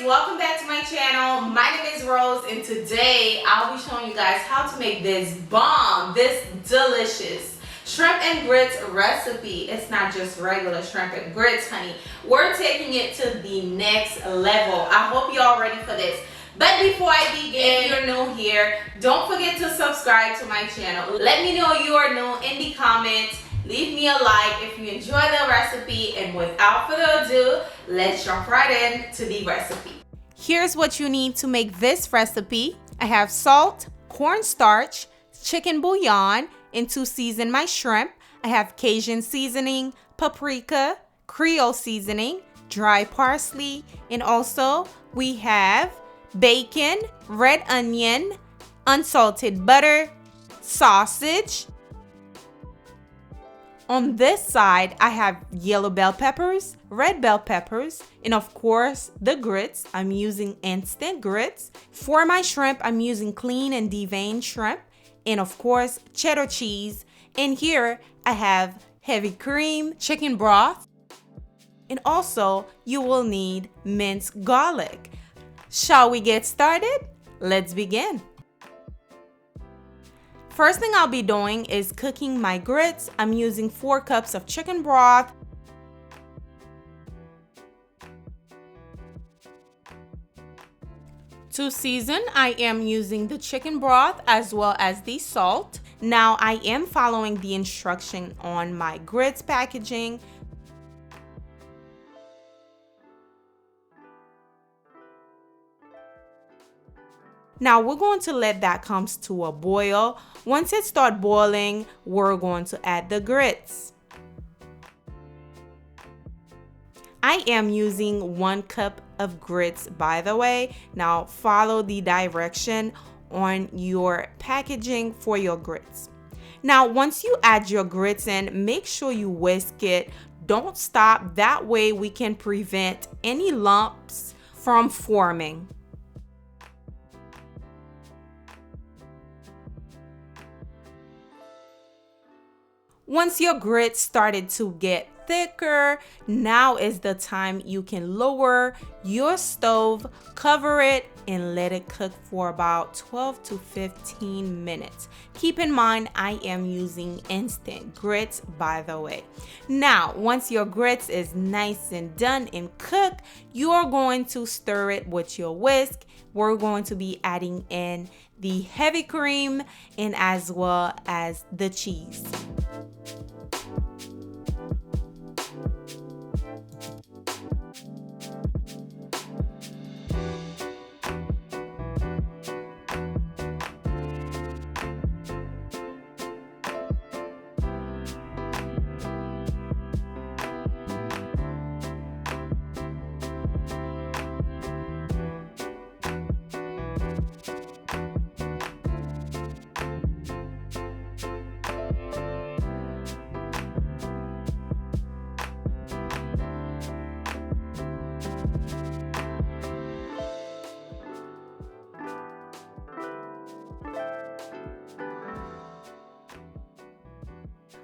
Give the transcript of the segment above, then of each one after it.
welcome back to my channel. My name is Rose and today I'll be showing you guys how to make this bomb, this delicious shrimp and grits recipe. It's not just regular shrimp and grits, honey. We're taking it to the next level. I hope you're all ready for this. But before I begin, if you're new here, don't forget to subscribe to my channel. Let me know you are new in the comments. Leave me a like if you enjoy the recipe, and without further ado, let's jump right into the recipe. Here's what you need to make this recipe. I have salt, cornstarch, chicken bouillon, and to season my shrimp. I have Cajun seasoning, paprika, creole seasoning, dry parsley, and also we have bacon, red onion, unsalted butter, sausage. On this side, I have yellow bell peppers, red bell peppers, and of course, the grits. I'm using instant grits. For my shrimp, I'm using clean and deveined shrimp, and of course, cheddar cheese. And here, I have heavy cream, chicken broth, and also, you will need minced garlic. Shall we get started? Let's begin. First thing I'll be doing is cooking my grits. I'm using 4 cups of chicken broth, to season, I am using the chicken broth as well as the salt. Now I am following the instruction on my grits packaging. Now we're going to let that come to a boil. Once it starts boiling, we're going to add the grits. I am using 1 cup of grits, by the way. Now follow the direction on your packaging for your grits. Now once you add your grits in, make sure you whisk it. Don't stop. That way we can prevent any lumps from forming. Once your grits started to get thicker, now is the time you can lower your stove, cover it, and let it cook for about 12 to 15 minutes. Keep in mind, I am using instant grits, by the way. Now, once your grits is nice and done and cooked, you're going to stir it with your whisk. We're going to be adding in the heavy cream and as well as the cheese.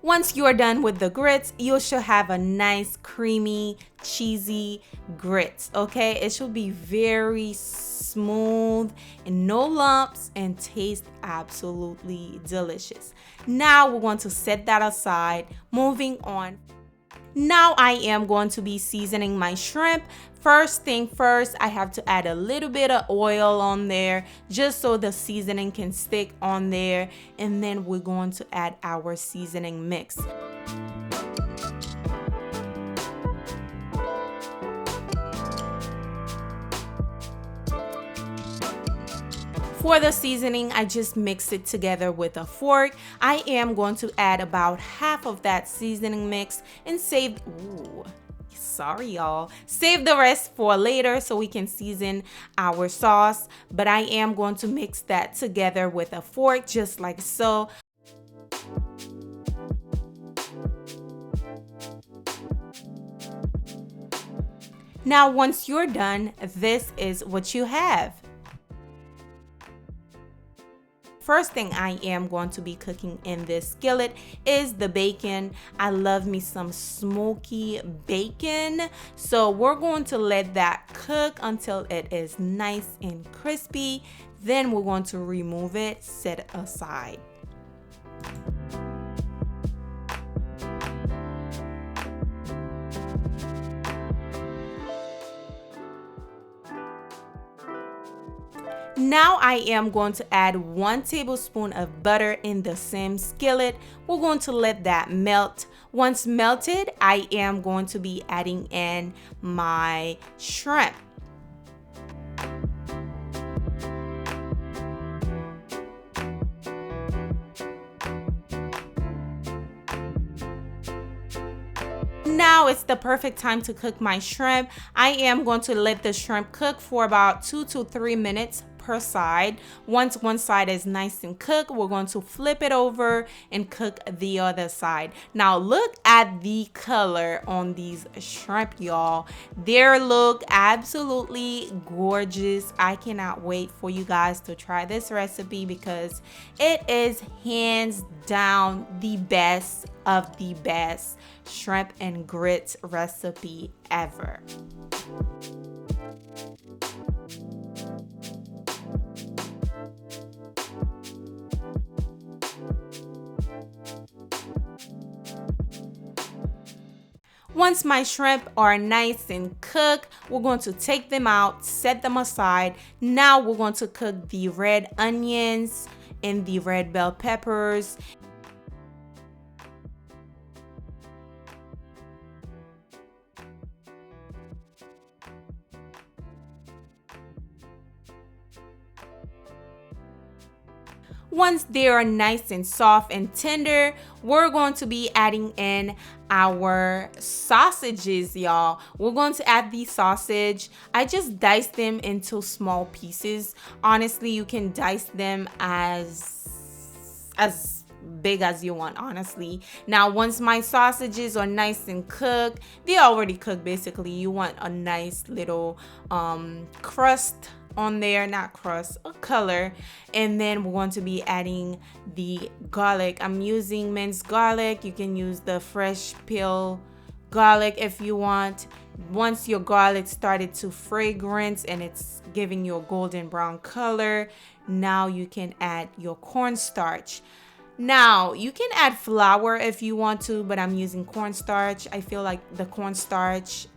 Once you're done with the grits, you should have a nice creamy, cheesy grits, okay? It should be very smooth and no lumps and taste absolutely delicious. Now we're going to set that aside. Moving on. Now I am going to be seasoning my shrimp. First thing first, I have to add a little bit of oil on there just so the seasoning can stick on there, and then we're going to add our seasoning mix. For the seasoning, I just mix it together with a fork. I am going to add about half of that seasoning mix and save, sorry y'all, save the rest for later so we can season our sauce. But I am going to mix that together with a fork just like so. Now once you're done, this is what you have. first thing I am going to be cooking in this skillet is the bacon. I love me some smoky bacon. So we're going to let that cook until it is nice and crispy. Then we're going to remove it, set it aside. Now I am going to add 1 tablespoon of butter in the same skillet. We're going to let that melt. Once melted, I am going to be adding in my shrimp. Now it's the perfect time to cook my shrimp. I am going to let the shrimp cook for about 2 to 3 minutes per side. Once one side is nice and cooked, we're going to flip it over and cook the other side. Now look at the color on these shrimp, y'all. They look absolutely gorgeous. I cannot wait for you guys to try this recipe because it is hands down the best of the best shrimp and grits recipe ever. Once my shrimp are nice and cooked, we're going to take them out, set them aside. Now we're going to cook the red onions and the red bell peppers. Once they are nice and soft and tender, we're going to be adding in our sausages, y'all. We're going to add the sausage. I just diced them into small pieces. Honestly, you can dice them as big as you want, honestly. Now, once my sausages are nice and cooked, they're already cooked basically. You want a nice little crust on there, not crust, a color. And then we're going to be adding the garlic. I'm using minced garlic. You can use the fresh peel garlic if you want. Once your garlic started to fragrance and it's giving you a golden brown color, now you can add your cornstarch. Now you can add flour if you want to, but I'm using cornstarch. I feel like the cornstarch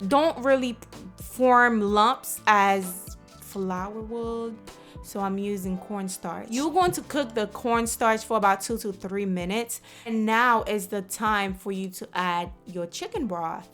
don't really form lumps as flour would, so I'm using cornstarch. You're going to cook the cornstarch for about 2 to 3 minutes, and now is the time for you to add your chicken broth.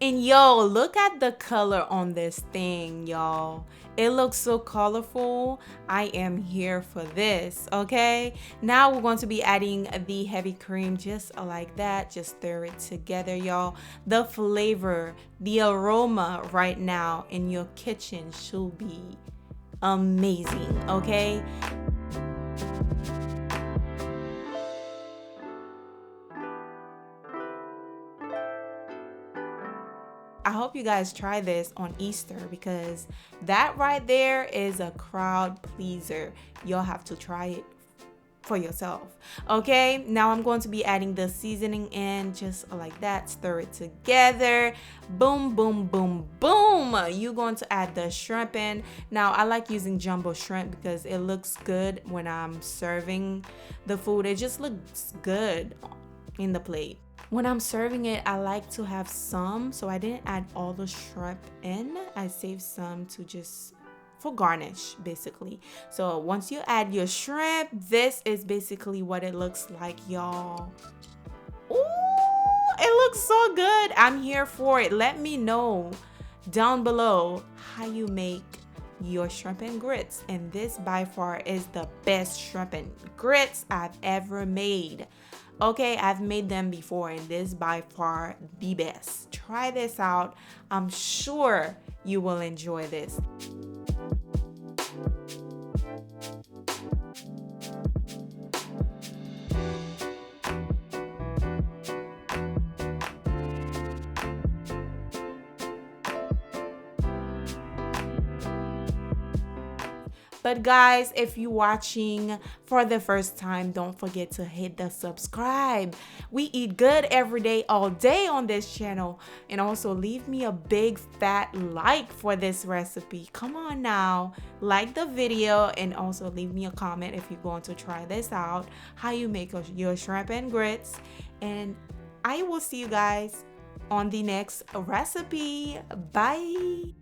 And yo, look at the color on this thing, y'all. It looks so colorful. I am here for this, okay? Now we're going to be adding the heavy cream just like that. Just stir it together, y'all. The flavor, the aroma right now in your kitchen should be amazing, okay? I hope you guys try this on Easter because that right there is a crowd pleaser. You'll have to try it for yourself. Okay, now I'm going to be adding the seasoning in just like that. Stir it together. Boom, boom, boom, boom. You're going to add the shrimp in. Now I like using jumbo shrimp because it looks good when I'm serving the food. It just looks good in the plate. When I'm serving it, I like to have some, so I didn't add all the shrimp in. I saved some to just for garnish, basically. So once you add your shrimp, this is basically what it looks like, y'all. Ooh, it looks so good. I'm here for it. Let me know down below how you make your shrimp and grits, and this by far is the best shrimp and grits I've ever made. Okay, I've made them before, and this by far the best. Try this out. I'm sure you will enjoy this. But guys, if you're watching for the first time, don't forget to hit the subscribe. We eat good every day, all day on this channel. And also leave me a big fat like for this recipe. Come on now, like the video and also leave me a comment if you're going to try this out, how you make your shrimp and grits. And I will see you guys on the next recipe. Bye.